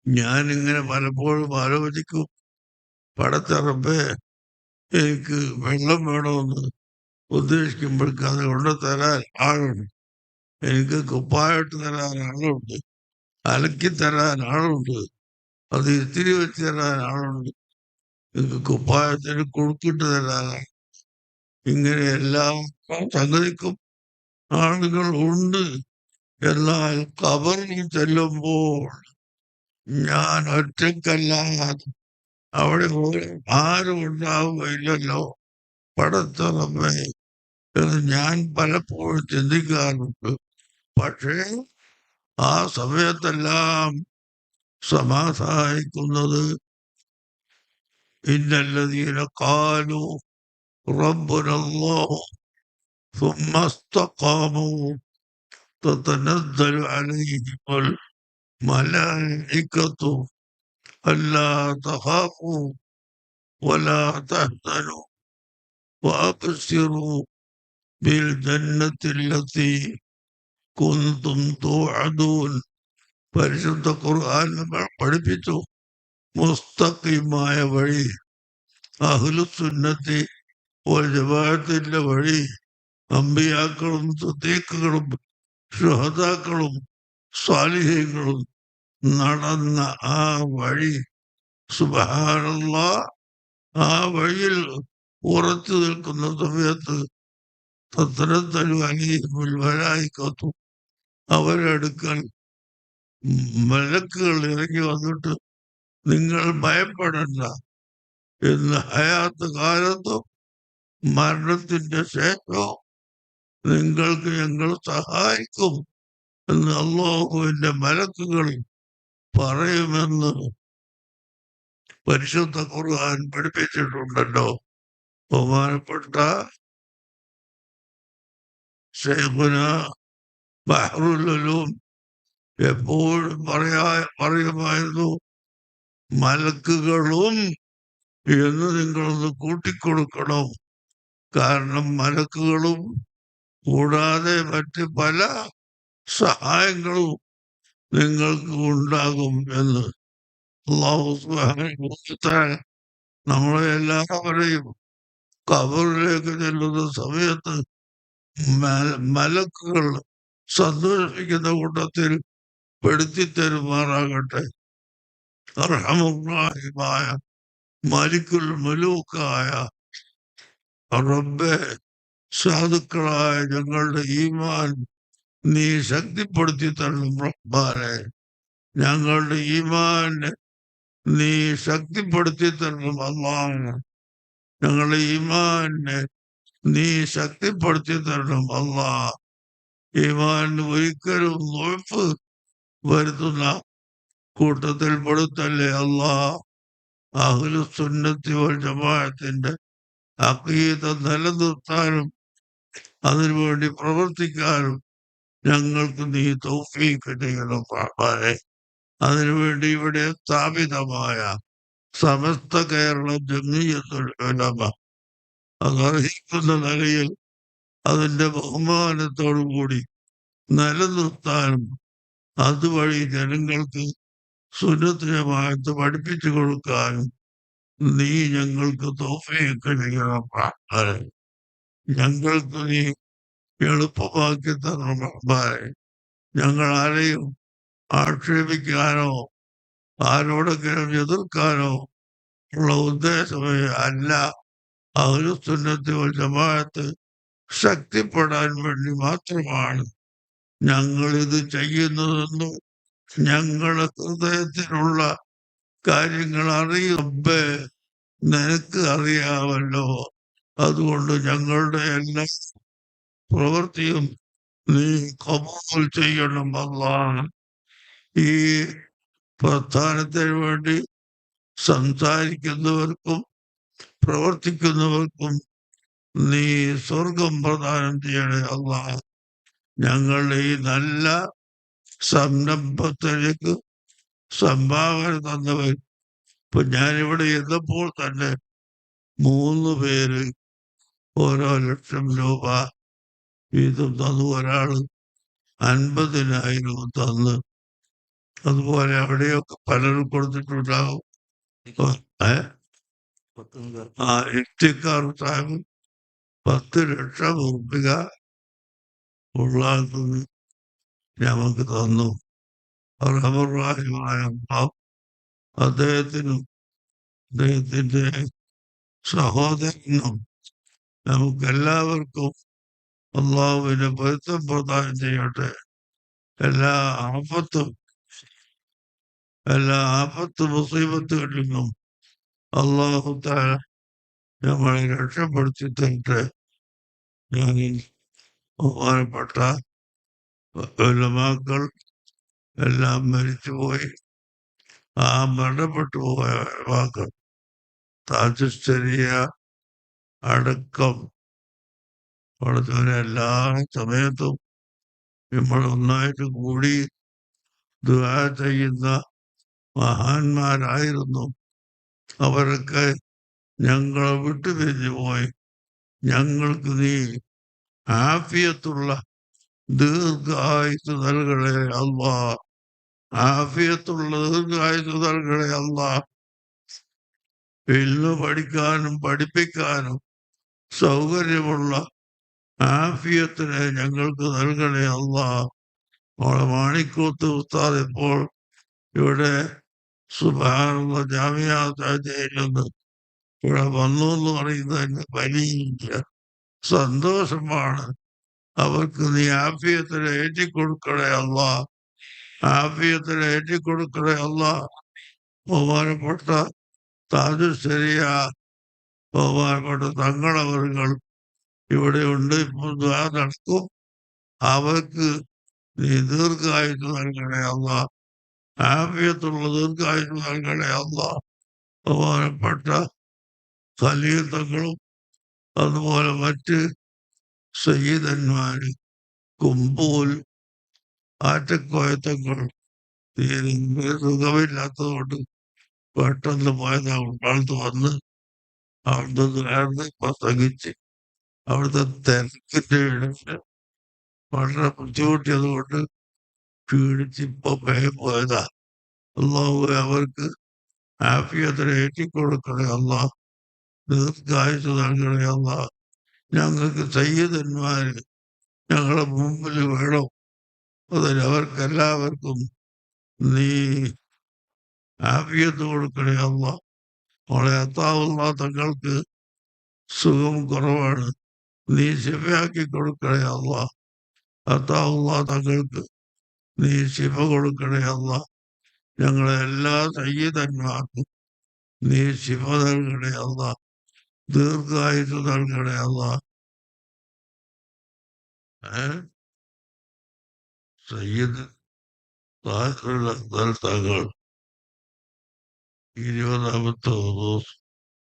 ഞാനിങ്ങനെ പലപ്പോഴും ആലോചിക്കും, പടച്ചറബേ എനിക്ക് വെള്ളം വേണമെന്ന് ഉദ്ദേശിക്കുമ്പോഴേക്ക് അത് കൊണ്ട് തരാൻ ആളുണ്ട്, എനിക്ക് കുപ്പായിട്ട് തരാൻ ആളുണ്ട്, അലക്കി തരാൻ ആളുണ്ട്, അത് ഇത്തിരി വെച്ച് തരാൻ ആളുണ്ട്, എനിക്ക് കുപ്പായത്തിന് കുറുക്കിട്ട് തരാനാണ്. ഇങ്ങനെ എല്ലാ സംഗതിക്കും ആളുകൾ ഉണ്ട്. എന്നാൽ കബറിൽ ചെല്ലുമ്പോൾ ഞാൻ ഒറ്റക്കല്ലാതെ അവിടെ ആരും ഉണ്ടാവുകയില്ലല്ലോ പടച്ചറബേ എന്ന് ഞാൻ പലപ്പോഴും ചിന്തിക്കാറുണ്ട്. പക്ഷേ ആ സമയത്തെല്ലാം സമാധാനിക്കുന്നത് ഇന്നല്ലദീന ഖാലു റബ്ബുനല്ലാഹു ثم استقاموا تتنزل عليهم الملائكة ألا تخافوا ولا تحزنوا وأبشروا بالجنة التي كنتم توعدون. പരിശുദ്ധ ഖുർആൻ പഠിപ്പിച്ചു, മുസ്തഖീമായ വഴി, അഹ്ലുസുന്നത്തി വൽ ജമാഅത്തിന്റെ വഴി, അമ്പിയാക്കളും സിദ്ദീഖുകളും ശുഹദാക്കളും സാലിഹീങ്ങളും നടന്ന ആ വഴി, സുബ്ഹാനല്ലാഹ്, ആ വഴിയിൽ ഉറച്ചു നിൽക്കുന്ന സമയത്ത് തത്നസ്സലു അലൈഹിമുൽ മലായികത്തു, അവരടുക്കൽ മലക്കുകൾ ഇറങ്ങി വന്നിട്ട് നിങ്ങൾ ഭയപ്പെടണ്ട എന്ന്, ഹയാത്ത് കാലത്തും മരണത്തിന്റെ ശേഷവും നിങ്ങൾക്ക് ഞങ്ങൾ സഹായിക്കും എന്ന് അല്ലാഹുവിന്റെ മലക്കുകൾ പറയുമെന്ന് പരിശുദ്ധ ഖുർആൻ പഠിപ്പിച്ചിട്ടുണ്ടല്ലോ. ബഹുമാനപ്പെട്ട ശൈഖുന ബഹ്റുൽ ഉലൂം എപ്പോഴും പറയുമായിരുന്നു, മലക്കുകളും എന്ന് നിങ്ങളൊന്ന് കൂട്ടിക്കൊടുക്കണം. കാരണം മലക്കുകളും കൂടാതെ മറ്റ് പല സഹായങ്ങളും നിങ്ങൾക്ക് ഉണ്ടാകും എന്ന് അല്ലാഹു സുബ്ഹാനഹു വ തആല നമ്മളെ എല്ലാവരെയും ഖബറിലേക്ക് ചെല്ലുന്ന സമയത്ത് മലക്കുകൾ സന്തോഷിക്കുന്ന കൂട്ടത്തിൽ പെടുത്തി തരുമാറാകട്ടെ. അർഹമുർ-റഹീമായ മലിക്കുൽ മുലൂക്കായ റബ്ബേ, സാധുക്കളായ ഞങ്ങളുടെ ഈമാൻ നീ ശക്തിപ്പെടുത്തി തരണം റഹ്മാനെ. ഞങ്ങളുടെ ഈമാനെ നീ ശക്തിപ്പെടുത്തി തരണം അല്ലാഹ്. ഞങ്ങളുടെ ഈമാനെ നീ ശക്തിപ്പെടുത്തി തരണം അല്ലാഹ്. ഈമാൻ ഒരിക്കലും നോയ്പ് വരുത്തുന്ന കൂട്ടത്തിൽ പെടുത്തല്ലേ അല്ലാഹ്. അഹ്ലുസുന്നത്തി വൽ ജമാഅത്തിന്റെ അഖീദ നിലനിർത്താനും അതിനുവേണ്ടി പ്രവർത്തിക്കാനും ഞങ്ങൾക്ക് നീ തൗഫീഖ് ചെയ്യണം റഹ്മാനെ. അതിനുവേണ്ടി ഇവിടെ സ്ഥാപിതമായ സമസ്ത കേരള ജംഇയ്യത്തുൽ ഉലമ അത് അർഹിക്കുന്ന നിലയിൽ അതിന്റെ ബഹുമാനത്തോടുകൂടി നിലനിർത്താനും അതുവഴി ജനങ്ങൾക്ക് സുന്നത്ത് ജമാഅത്ത് പഠിപ്പിച്ചു കൊടുക്കാനും നീ ഞങ്ങൾക്ക് തൗഫീഖ് ചെയ്യണം റഹ്മാനെ. ഞങ്ങൾക്ക് നീ എളുപ്പമാക്കി തരണം റഹ്മാനെ. ഞങ്ങൾ ആരെയും ആക്ഷേപിക്കാനോ ആരോടെങ്കിലും എതിർക്കാനോ ഉള്ള ഉദ്ദേശമേ അല്ല. അഹ്ലുസുന്നത്തി വൽ ജമാഅത്ത് ശക്തിപ്പെടാൻ വേണ്ടി മാത്രമാണ് ഞങ്ങൾ ഇത് ചെയ്യുന്നതെന്നും ഞങ്ങളുടെ ഹൃദയത്തിലുള്ള കാര്യങ്ങൾ അറിയുമ്പേ നിനക്ക് അറിയാമല്ലോ. അതുകൊണ്ട് ഞങ്ങളുടെ എല്ലാ പ്രവൃത്തിയും നീ ഖബൂൽ ചെയ്യണം അല്ലാഹ്. ഈ പ്രസ്ഥാനത്തിന് വേണ്ടി സംസാരിക്കുന്നവർക്കും പ്രവർത്തിക്കുന്നവർക്കും നീ സ്വർഗം പ്രദാനം ചെയ്യണേ അല്ലാഹ്. ഞങ്ങളുടെ ഈ നല്ല സംരംഭത്തിലേക്ക് സംഭാവന തന്നവർ, ഇപ്പൊ ഞാനിവിടെ ഇരുന്നപ്പോൾ തന്നെ 3 പേര് ഓരോ ലക്ഷം രൂപ വീതം തന്നു. ഒരാള് 50,000 തന്ന് അതുപോലെ അവിടെയൊക്കെ പലരും കൊടുത്തിട്ടുണ്ടാകും. ഏ? ആ ഇഫ്തിക്കാർ സാഹിബ് 10 ലക്ഷം ഉറുപ്പിക ഉള്ളാക്കുന്നത് ഞങ്ങൾക്ക് തന്നു. റഹ്മാനായ അല്ലാഹ് അദ്ദേഹത്തിനും അദ്ദേഹത്തിന്റെ സഹോദരനും നമുക്കെല്ലാവർക്കും അള്ളാഹുവിന്റെ പൊരുത്തം പ്രദാനം ചെയ്യട്ടെ. എല്ലാ ആപത്തും മുസീബത്തുകളിൽ നിന്നും അള്ളാഹു തആല നമ്മളെ രക്ഷപ്പെടുത്തി തരട്ടെ. ഞാൻ ബഹുമാനപ്പെട്ട ഉലമാക്കൾ എല്ലാം മരിച്ചുപോയി. ആ മരണപ്പെട്ടു പോയ ഉലമാക്കൾ താജുശ്ശേരിയ അടക്കം പഠിച്ചവരെ എല്ലാ സമയത്തും നമ്മൾ ഒന്നായിട്ട് കൂടി ദുആ ചെയ്യുന്ന മഹാന്മാരായിരുന്നു. അവരൊക്കെ ഞങ്ങളെ വിട്ടുപിരിഞ്ഞു പോയി. ഞങ്ങൾക്ക് നീ ആഫിയത്തുള്ള ദീർഘായുസ് നൽകണേ അല്ലാ. ആഫിയത്തുള്ള ദീർഘായുസ് നൽകണേ അല്ലാ. ഇൽമു പഠിക്കാനും പഠിപ്പിക്കാനും സൗകര്യമുള്ള ആഫിയത്തിനെ ഞങ്ങൾക്ക് നൽകണേ അല്ലാ. മോളെ മാണിക്കൂത്ത് ഉസ്താദ് ഇപ്പോൾ ഇവിടെ സുബ്ഹാനല്ലാഹ് ജാമിഅ താജയിൽ നിന്ന് ഇവിടെ വന്നു എന്ന് പറയുന്നത് തന്നെ വലിയ സന്തോഷമാണ്. അവർക്ക് നീ ആഫിയത്തിനെ ഏറ്റിക്കൊടുക്കണേ അല്ലാ. ആഫിയത്തിനെ ഏറ്റിക്കൊടുക്കണേ അല്ലാ. ബഹുമാനപ്പെട്ട താജുശ്ശേരിയ ബഹുമാനപ്പെട്ട തങ്ങളവറുകൾ ഇവിടെ ഉണ്ട്. ഇപ്പോൾ ദുആ നടക്കും. അവർക്ക് നീ ദീർഘായുസ് നൽകണേ അല്ലാ. ആഫിയത്തുള്ള ദീർഘായുസ് നൽകണേ അല്ലാ. ബഹുമാനപ്പെട്ട ഖലീൽ തങ്ങളും അതുപോലെ മറ്റ് സയ്യിദന്മാര് കുമ്പൂൽ ആറ്റക്കോയത്തങ്ങൾ തീരെ സുഖമില്ലാത്തതുകൊണ്ട് പെട്ടെന്ന് പോയതാണ്. അടുത്ത് വന്ന് അവിടുന്ന് നേർന്ന് പ്രസംഗിച്ച് അവിടുത്തെ തിരക്കിന്റെ ഇടയിൽ വളരെ ബുദ്ധിമുട്ടിയത് കൊണ്ട് ക്ഷീണിച്ച് ഇപ്പൊ വേഗം പോയതാ. അള്ളാഹു അവർക്ക് ആഫിയത്തിനെ ഏറ്റിക്കൊടുക്കണേ അല്ലാ. ദീർഘായുസ് നൽകണേ അല്ലാ. ഞങ്ങൾക്ക് സയ്യിദന്മാര് ഞങ്ങളുടെ മുമ്പിൽ വേണം. അതിന് അവർക്കെല്ലാവർക്കും നീ ആഫിയത്ത് കൊടുക്കണേ അല്ലാ. മോളെ അത്താവുള്ള തങ്ങൾക്ക് സുഖം കുറവാണ്. നീ ശിഫയാക്കി കൊടുക്കണേ അല്ലാ. അത്താവുള്ള തങ്ങൾക്ക് നീ ശിഫ കൊടുക്കണേ അല്ലാ. ഞങ്ങളെ എല്ലാ സയ്യിദന്മാർക്കും നീ ശിഫ നൽകണേ അല്ലാ. ദീർഘായുസ് നൽകണേ അല്ലാ. സയ്യിദ് താജുൽ അഫ്ദൽ തങ്ങൾ 20ാമത്തെ